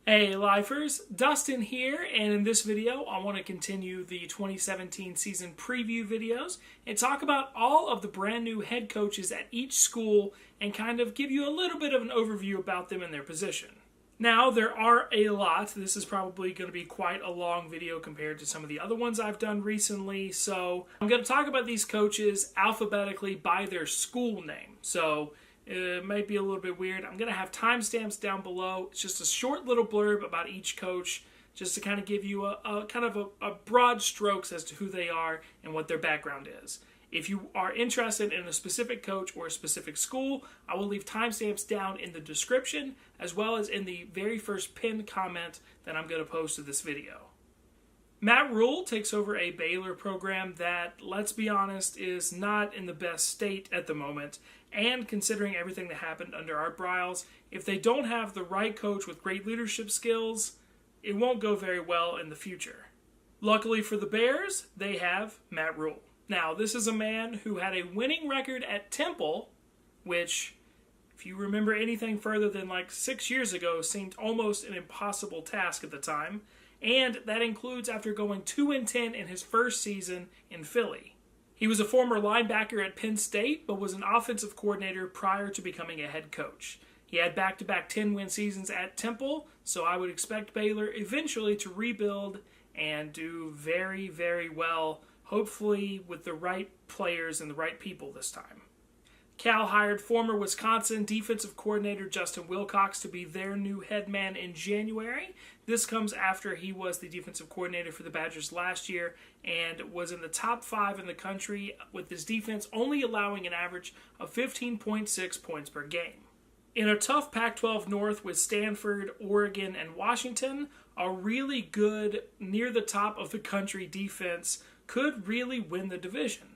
Hey Lifers, Dustin here, and in this video I want to continue the 2017 season preview videos and talk about all of the brand new head coaches at each school and kind of give you a little bit of an overview about them and their position. Now, there are a lot. This is probably going to be quite a long video compared to some of the other ones I've done recently, so I'm going to talk about these coaches alphabetically by their school name. So it might be a little bit weird. I'm going to have timestamps down below. It's just a short little blurb about each coach, just to kind of give you a broad strokes as to who they are and what their background is. If you are interested in a specific coach or a specific school, I will leave timestamps down in the description, as well as in the very first pinned comment that I'm going to post to this video. Matt Rhule takes over a Baylor program that, let's be honest, is not in the best state at the moment. And considering everything that happened under Art Briles, if they don't have the right coach with great leadership skills, it won't go very well in the future. Luckily for the Bears, they have Matt Rhule. Now, this is a man who had a winning record at Temple, which, if you remember anything further than like 6 years ago, seemed almost an impossible task at the time. And that includes after going 2-10 in his first season in Philly. He was a former linebacker at Penn State, but was an offensive coordinator prior to becoming a head coach. He had back-to-back 10-win seasons at Temple, so I would expect Baylor eventually to rebuild and do very, very well, hopefully with the right players and the right people this time. Cal hired former Wisconsin defensive coordinator Justin Wilcox to be their new head man in January. This comes after he was the defensive coordinator for the Badgers last year and was in the top 5 in the country, with his defense only allowing an average of 15.6 points per game. In a tough Pac-12 North with Stanford, Oregon, and Washington, a really good, near the top of the country defense could really win the division.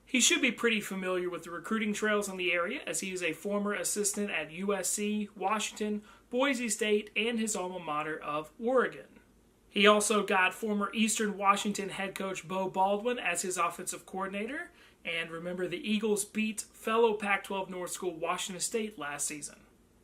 He should be pretty familiar with the recruiting trails in the area, as he is a former assistant at USC, Washington, Boise State, and his alma mater of Oregon. He also got former Eastern Washington head coach Bo Baldwin as his offensive coordinator, and remember, the Eagles beat fellow Pac-12 North school Washington State last season.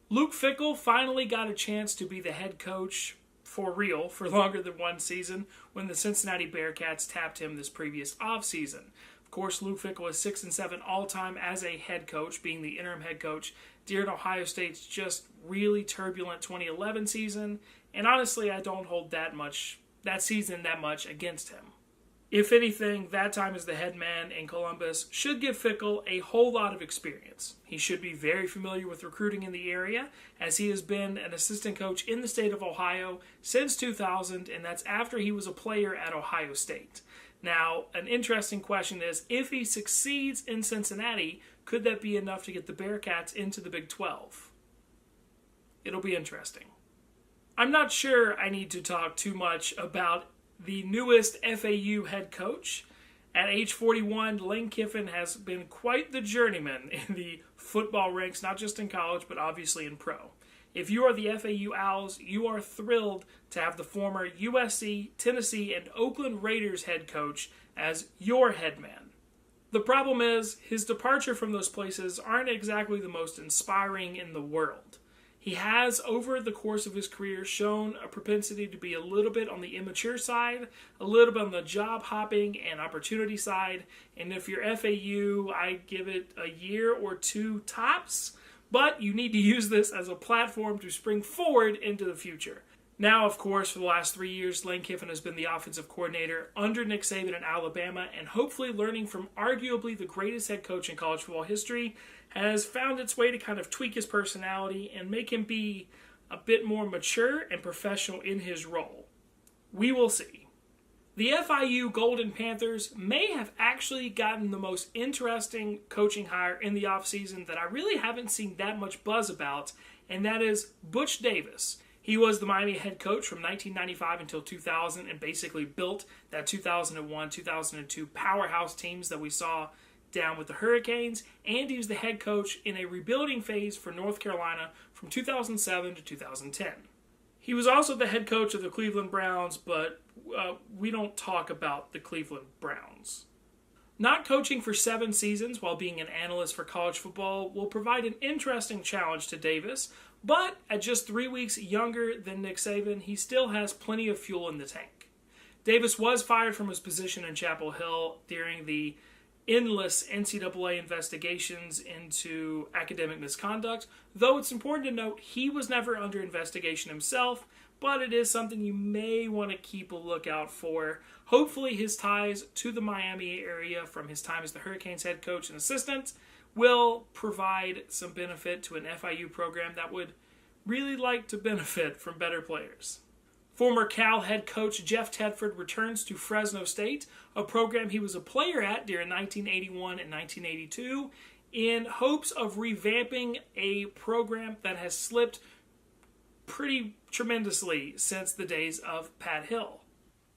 Luke Fickell finally got a chance to be the head coach for real for longer than one season when the Cincinnati Bearcats tapped him this previous offseason. Of course, Luke Fickell is 6-7 all-time as a head coach, being the interim head coach during Ohio State's just really turbulent 2011 season, and honestly, I don't hold that season that much against him. If anything, that time as the head man in Columbus should give Fickell a whole lot of experience. He should be very familiar with recruiting in the area, as he has been an assistant coach in the state of Ohio since 2000, and that's after he was a player at Ohio State. Now, an interesting question is, if he succeeds in Cincinnati, could that be enough to get the Bearcats into the Big 12? It'll be interesting. I'm not sure I need to talk too much about the newest FAU head coach. At age 41, Lane Kiffin has been quite the journeyman in the football ranks, not just in college, but obviously in pro. If you are the FAU Owls, you are thrilled to have the former USC, Tennessee, and Oakland Raiders head coach as your head man. The problem is, his departure from those places aren't exactly the most inspiring in the world. He has, over the course of his career, shown a propensity to be a little bit on the immature side, a little bit on the job hopping and opportunity side, and if you're FAU, I give it a year or two tops. But you need to use this as a platform to spring forward into the future. Now, of course, for the last 3 years, Lane Kiffin has been the offensive coordinator under Nick Saban in Alabama, and hopefully learning from arguably the greatest head coach in college football history, has found its way to kind of tweak his personality and make him be a bit more mature and professional in his role. We will see. The FIU Golden Panthers may have actually gotten the most interesting coaching hire in the offseason that I really haven't seen that much buzz about, and that is Butch Davis. He was the Miami head coach from 1995 until 2000 and basically built that 2001-2002 powerhouse teams that we saw down with the Hurricanes, and he was the head coach in a rebuilding phase for North Carolina from 2007 to 2010. He was also the head coach of the Cleveland Browns, but we don't talk about the Cleveland Browns. Not coaching for 7 seasons while being an analyst for college football will provide an interesting challenge to Davis, But at just 3 weeks younger than Nick Saban, he still has plenty of fuel in the tank. Davis was fired from his position in Chapel Hill during the endless NCAA investigations into academic misconduct, though it's important to note he was never under investigation himself, but it is something you may want to keep a lookout for. Hopefully his ties to the Miami area from his time as the Hurricanes head coach and assistant will provide some benefit to an FIU program that would really like to benefit from better players. Former Cal head coach Jeff Tedford returns to Fresno State, a program he was a player at during 1981 and 1982, in hopes of revamping a program that has slipped pretty tremendously since the days of Pat Hill.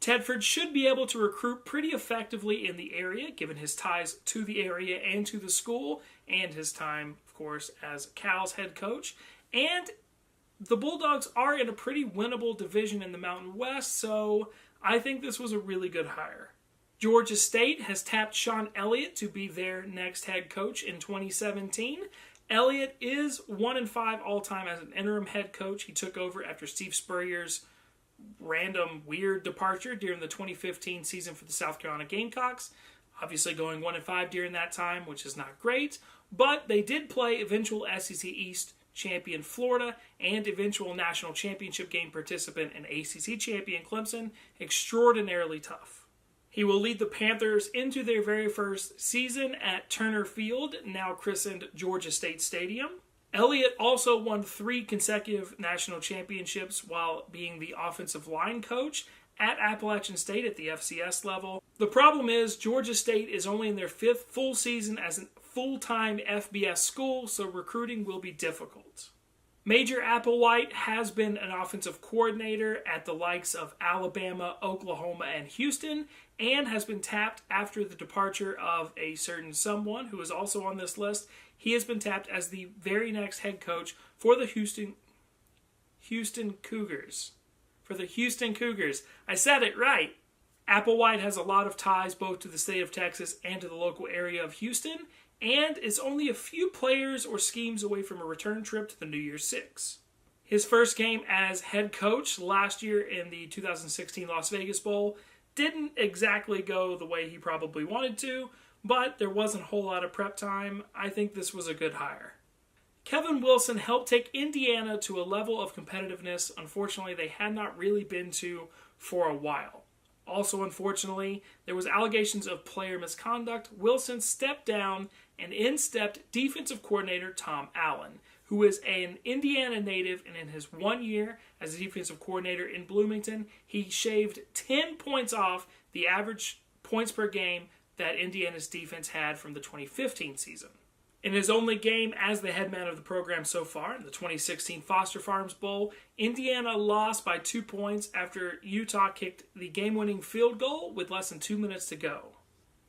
Tedford should be able to recruit pretty effectively in the area, given his ties to the area and to the school, and his time, of course, as Cal's head coach. And the Bulldogs are in a pretty winnable division in the Mountain West, so I think this was a really good hire. Georgia State has tapped Sean Elliott to be their next head coach in 2017. Elliott is 1-5 all-time as an interim head coach. He took over after Steve Spurrier's random weird departure during the 2015 season for the South Carolina Gamecocks. Obviously going 1-5 during that time, which is not great, but they did play eventual SEC East champion Florida and eventual national championship game participant and ACC champion Clemson extraordinarily tough. He will lead the Panthers into their very first season at Turner Field, now christened Georgia State Stadium. Elliott also won 3 consecutive national championships while being the offensive line coach at Appalachian State at the FCS level. The problem is Georgia State is only in their 5th full season as a full-time FBS school, so recruiting will be difficult. Major Applewhite has been an offensive coordinator at the likes of Alabama, Oklahoma, and Houston, and has been tapped after the departure of a certain someone who is also on this list. He has been tapped as the very next head coach for the Houston Cougars. For the Houston Cougars. I said it right. Applewhite has a lot of ties both to the state of Texas and to the local area of Houston, and is only a few players or schemes away from a return trip to the New Year's Six. His first game as head coach last year in the 2016 Las Vegas Bowl didn't exactly go the way he probably wanted to, but there wasn't a whole lot of prep time. I think this was a good hire. Kevin Wilson helped take Indiana to a level of competitiveness, unfortunately, they had not really been to for a while. Also, unfortunately, there was allegations of player misconduct. Wilson stepped down, and in stepped defensive coordinator Tom Allen, who is an Indiana native, and in his 1 year as a defensive coordinator in Bloomington, he shaved 10 points off the average points per game that Indiana's defense had from the 2015 season. In his only game as the head man of the program so far, in the 2016 Foster Farms Bowl, Indiana lost by 2 points after Utah kicked the game-winning field goal with less than 2 minutes to go.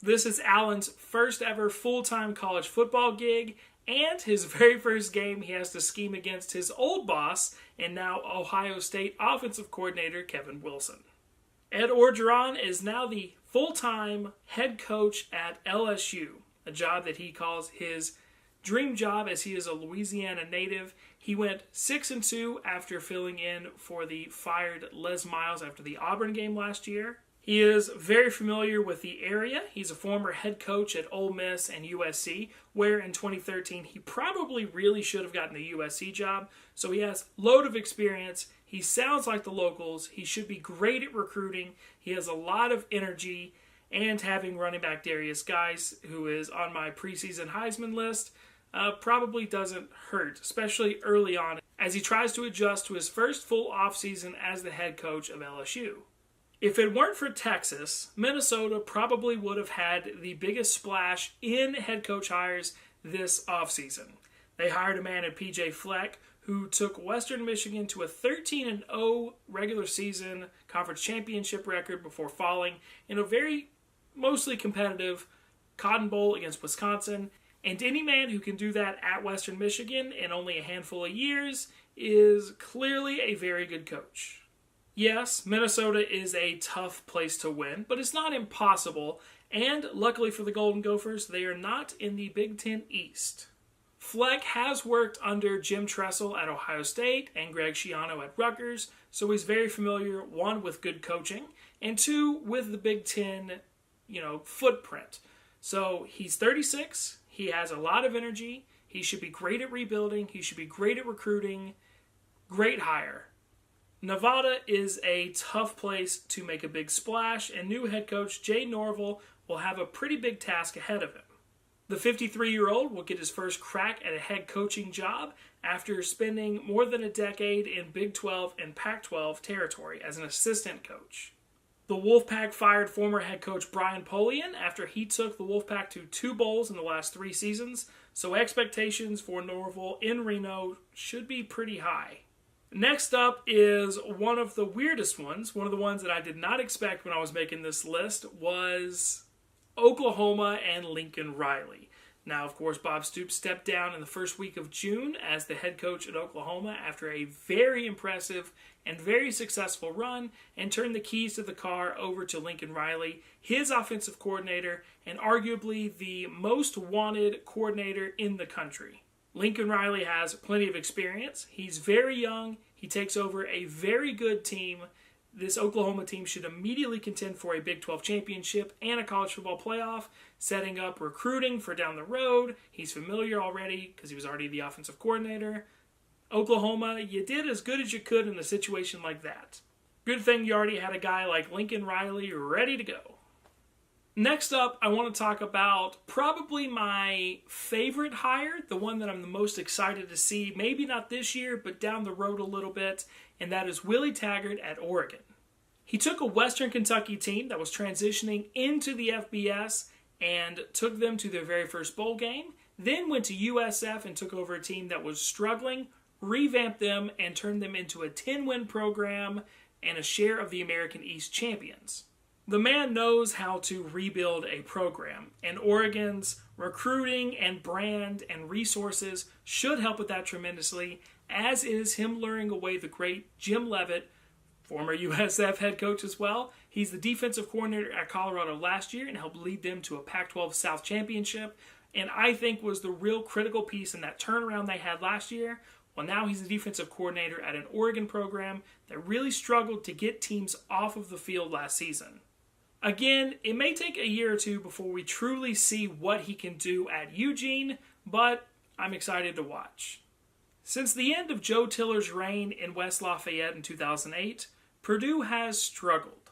This is Allen's first ever full-time college football gig, and his very first game he has to scheme against his old boss and now Ohio State offensive coordinator Kevin Wilson. Ed Orgeron is now the full-time head coach at LSU, a job that he calls his dream job as he is a Louisiana native. He went 6-2 after filling in for the fired Les Miles after the Auburn game last year. He is very familiar with the area. He's a former head coach at Ole Miss and USC, where in 2013 he probably really should have gotten the USC job. So he has a load of experience. He sounds like the locals. He should be great at recruiting. He has a lot of energy, and having running back Darius Geis, who is on my preseason Heisman list, probably doesn't hurt, especially early on, as he tries to adjust to his first full offseason as the head coach of LSU. If it weren't for Texas, Minnesota probably would have had the biggest splash in head coach hires this offseason. They hired a man at PJ Fleck, who took Western Michigan to a 13-0 regular season conference championship record before falling in a very mostly competitive Cotton Bowl against Wisconsin. And any man who can do that at Western Michigan in only a handful of years is clearly a very good coach. Yes, Minnesota is a tough place to win, but it's not impossible. And luckily for the Golden Gophers, they are not in the Big Ten East. Fleck has worked under Jim Tressel at Ohio State and Greg Schiano at Rutgers, so he's very familiar, one, with good coaching, and two, with the Big Ten, footprint. So he's 36, he has a lot of energy, he should be great at rebuilding, he should be great at recruiting, great hire. Nevada is a tough place to make a big splash, and new head coach Jay Norvell will have a pretty big task ahead of him. The 53-year-old will get his first crack at a head coaching job after spending more than a decade in Big 12 and Pac-12 territory as an assistant coach. The Wolfpack fired former head coach Brian Polian after he took the Wolfpack to 2 bowls in the last 3 seasons, so expectations for Norvell in Reno should be pretty high. Next up is one of the weirdest ones, one of the ones that I did not expect when I was making this list, was Oklahoma and Lincoln Riley. Now, of course, Bob Stoops stepped down in the first week of June as the head coach at Oklahoma after a very impressive and very successful run, and turned the keys to the car over to Lincoln Riley, his offensive coordinator, and arguably the most wanted coordinator in the country. Lincoln Riley has plenty of experience. He's very young. He takes over a very good team. This Oklahoma team should immediately contend for a Big 12 championship and a college football playoff, setting up recruiting for down the road. He's familiar already because he was already the offensive coordinator. Oklahoma, you did as good as you could in a situation like that. Good thing you already had a guy like Lincoln Riley ready to go. Next up, I want to talk about probably my favorite hire, the one that I'm the most excited to see, maybe not this year, but down the road a little bit, and that is Willie Taggart at Oregon. He took a Western Kentucky team that was transitioning into the FBS and took them to their very first bowl game, then went to USF and took over a team that was struggling, revamped them, and turned them into a 10-win program and a share of the American East champions. The man knows how to rebuild a program, and Oregon's recruiting and brand and resources should help with that tremendously, as is him luring away the great Jim Leavitt, former USF head coach as well. He's the defensive coordinator at Colorado last year and helped lead them to a Pac-12 South championship, and I think was the real critical piece in that turnaround they had last year. Well, now he's the defensive coordinator at an Oregon program that really struggled to get teams off of the field last season. Again, it may take a year or two before we truly see what he can do at Eugene, but I'm excited to watch. Since the end of Joe Tiller's reign in West Lafayette in 2008, Purdue has struggled.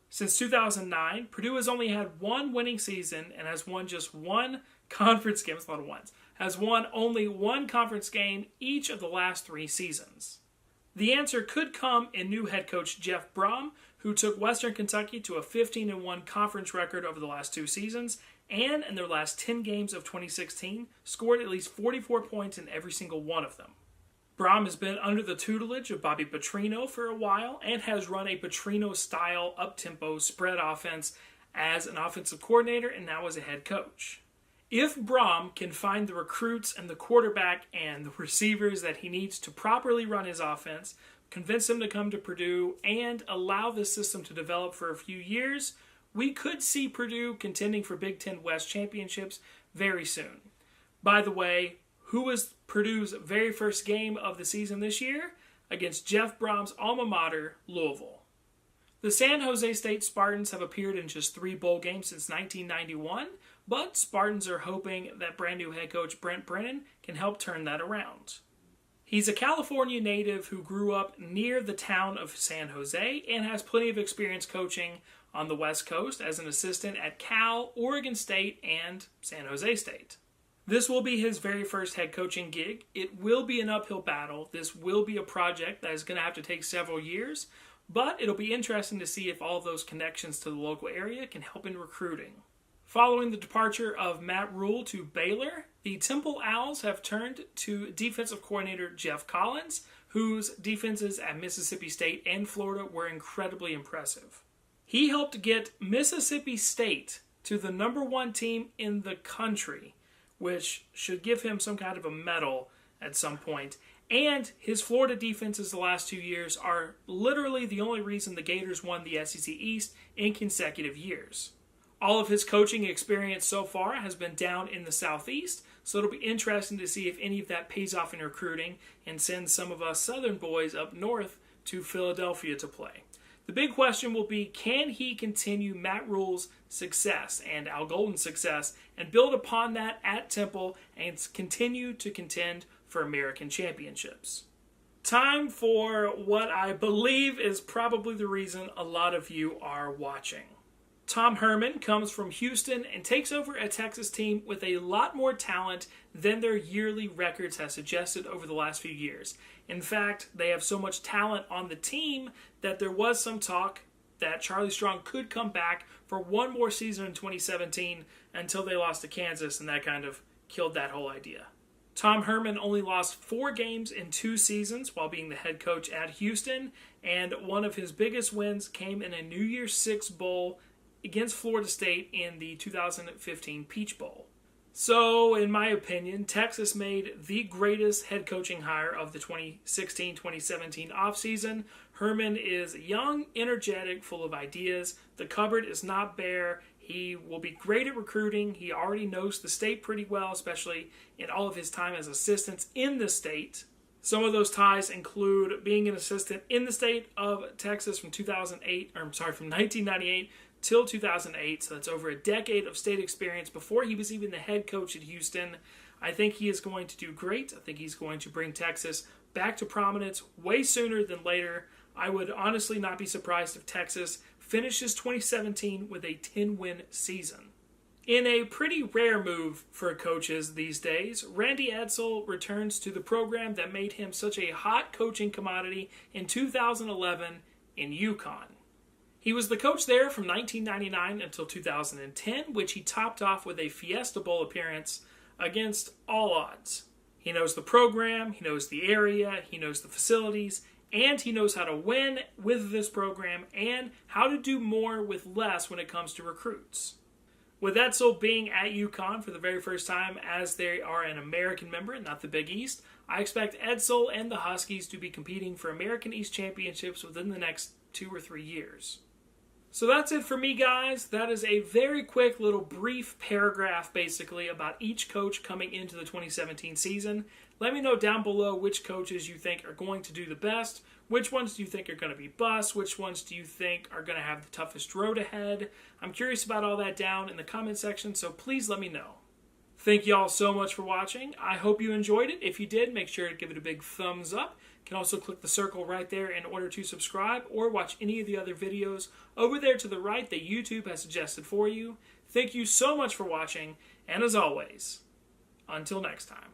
Since 2009, Purdue has only had one winning season and has won just one conference game. That's a lot of ones. Has won only one conference game each of the last 3 seasons. The answer could come in new head coach Jeff Brom, who took Western Kentucky to a 15-1 conference record over the last 2 seasons, and in their last 10 games of 2016, scored at least 44 points in every single one of them. Brom has been under the tutelage of Bobby Petrino for a while, and has run a Petrino-style up-tempo spread offense as an offensive coordinator and now as a head coach. If Brom can find the recruits and the quarterback and the receivers that he needs to properly run his offense, convince them to come to Purdue, and allow this system to develop for a few years, we could see Purdue contending for Big Ten West championships very soon. By the way, who was Purdue's very first game of the season this year? Against Jeff Brom's alma mater, Louisville. The San Jose State Spartans have appeared in just 3 bowl games since 1991, but Spartans are hoping that brand new head coach Brent Brennan can help turn that around. He's a California native who grew up near the town of San Jose and has plenty of experience coaching on the West Coast as an assistant at Cal, Oregon State, and San Jose State. This will be his very first head coaching gig. It will be an uphill battle. This will be a project that is going to have to take several years, but it'll be interesting to see if all of those connections to the local area can help in recruiting. Following the departure of Matt Rule to Baylor, the Temple Owls have turned to defensive coordinator Jeff Collins, whose defenses at Mississippi State and Florida were incredibly impressive. He helped get Mississippi State to the number 1 team in the country, which should give him some kind of a medal at some point. And his Florida defenses the last 2 years are literally the only reason the Gators won the SEC East in consecutive years. All of his coaching experience so far has been down in the Southeast, So it'll be interesting to see if any of that pays off in recruiting and sends some of us Southern boys up north to Philadelphia to play. The big question will be, can he continue Matt Rhule's success and Al Golden's success and build upon that at Temple and continue to contend for American championships? Time for what I believe is probably the reason a lot of you are watching. Tom Herman comes from Houston and takes over a Texas team with a lot more talent than their yearly records have suggested over the last few years. In fact, they have so much talent on the team that there was some talk that Charlie Strong could come back for one more season in 2017 until they lost to Kansas, and that kind of killed that whole idea. Tom Herman only lost 4 games in 2 seasons while being the head coach at Houston, and one of his biggest wins came in a New Year's Six Bowl against Florida State in the 2015 Peach Bowl. So, in my opinion, Texas made the greatest head coaching hire of the 2016-2017 offseason. Herman is young, energetic, full of ideas. The cupboard is not bare. He will be great at recruiting. He already knows the state pretty well, especially in all of his time as assistants in the state. Some of those ties include being an assistant in the state of Texas from 1998 till 2008, so that's over a decade of state experience before he was even the head coach at Houston. I think he is going to do great. I think he's going to bring Texas back to prominence way sooner than later. I would honestly not be surprised if Texas finishes 2017 with a 10-win season. In a pretty rare move for coaches these days, Randy Edsall returns to the program that made him such a hot coaching commodity in 2011 in UConn. He was the coach there from 1999 until 2010, which he topped off with a Fiesta Bowl appearance against all odds. He knows the program, he knows the area, he knows the facilities, and he knows how to win with this program and how to do more with less when it comes to recruits. With Edsall being at UConn for the very first time as they are an American member and not the Big East, I expect Edsall and the Huskies to be competing for American East championships within the next 2 or 3 years. So that's it for me, guys. That is a very quick little brief paragraph basically about each coach coming into the 2017 season. Let me know down below which coaches you think are going to do the best, which ones do you think are going to be busts, which ones do you think are going to have the toughest road ahead. I'm curious about all that down in the comment section, so please let me know. Thank you all so much for watching. I hope you enjoyed it. If you did, make sure to give it a big thumbs up. You can also click the circle right there in order to subscribe or watch any of the other videos over there to the right that YouTube has suggested for you. Thank you so much for watching, and as always, until next time.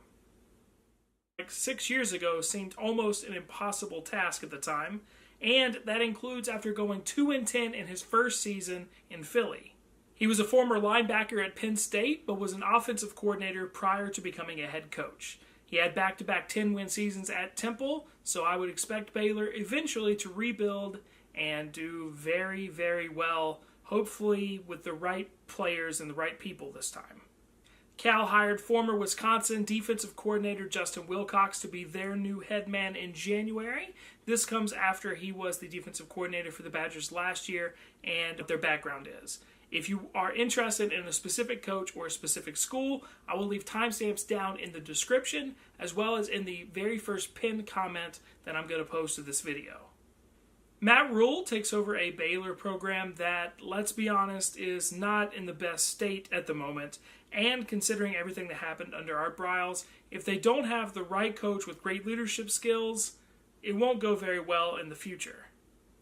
6 years ago seemed almost an impossible task at the time, and that includes after going 2-10 in his first season in Philly. He was a former linebacker at Penn State, but was an offensive coordinator prior to becoming a head coach. He had back-to-back 10-win seasons at Temple, so I would expect Baylor eventually to rebuild and do very, very well, hopefully with the right players and the right people this time. Cal hired former Wisconsin defensive coordinator Justin Wilcox to be their new head man in January. This comes after he was the defensive coordinator for the Badgers last year, and what their background is. If you are interested in a specific coach or a specific school, I will leave timestamps down in the description, as well as in the very first pinned comment that I'm going to post to this video. Matt Rhule takes over a Baylor program that, let's be honest, is not in the best state at the moment, and considering everything that happened under Art Briles, if they don't have the right coach with great leadership skills, it won't go very well in the future.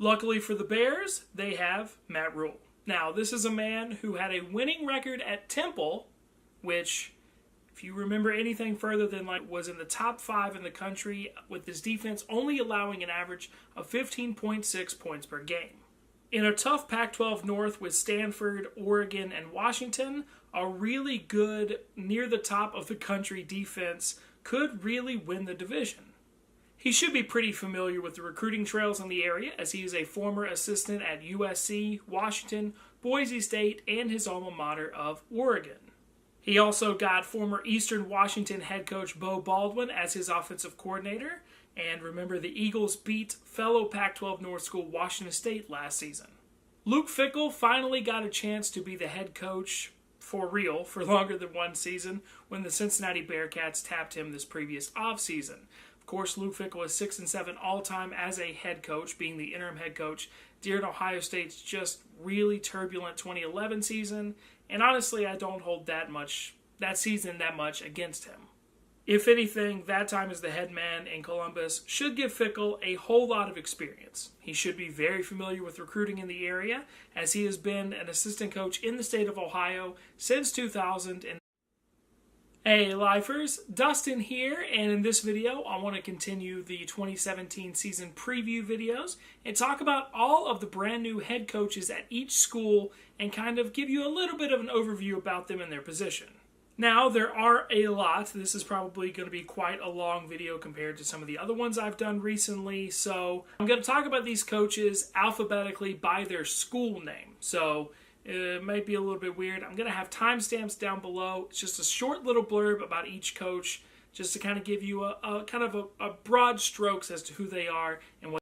Luckily for the Bears, they have Matt Rhule. Now, this is a man who had a winning record at Temple, which, if you remember anything further than was in the top 5 in the country, with his defense only allowing an average of 15.6 points per game. In a tough Pac-12 North with Stanford, Oregon, and Washington, a really good, near the top of the country defense could really win the division. He should be pretty familiar with the recruiting trails in the area, as he is a former assistant at USC, Washington, Boise State, and his alma mater of Oregon. He also got former Eastern Washington head coach Bo Baldwin as his offensive coordinator, and remember the Eagles beat fellow Pac-12 North school Washington State last season. Luke Fickell finally got a chance to be the head coach for real for longer than one season when the Cincinnati Bearcats tapped him this previous offseason. Of course, Luke Fickell is 6-7 all-time as a head coach, being the interim head coach during Ohio State's just really turbulent 2011 season, and honestly, I don't hold that season that much against him. If anything, that time as the head man in Columbus should give Fickell a whole lot of experience. He should be very familiar with recruiting in the area, as he has been an assistant coach in the state of Ohio since 2000. Hey Lifers, Dustin here, and in this video I want to continue the 2017 season preview videos and talk about all of the brand new head coaches at each school and kind of give you a little bit of an overview about them and their position. Now, there are a lot. This is probably going to be quite a long video compared to some of the other ones I've done recently, so I'm going to talk about these coaches alphabetically by their school name. So it might be a little bit weird. I'm going to have timestamps down below. It's just a short little blurb about each coach, just to kind of give you a broad strokes as to who they are and what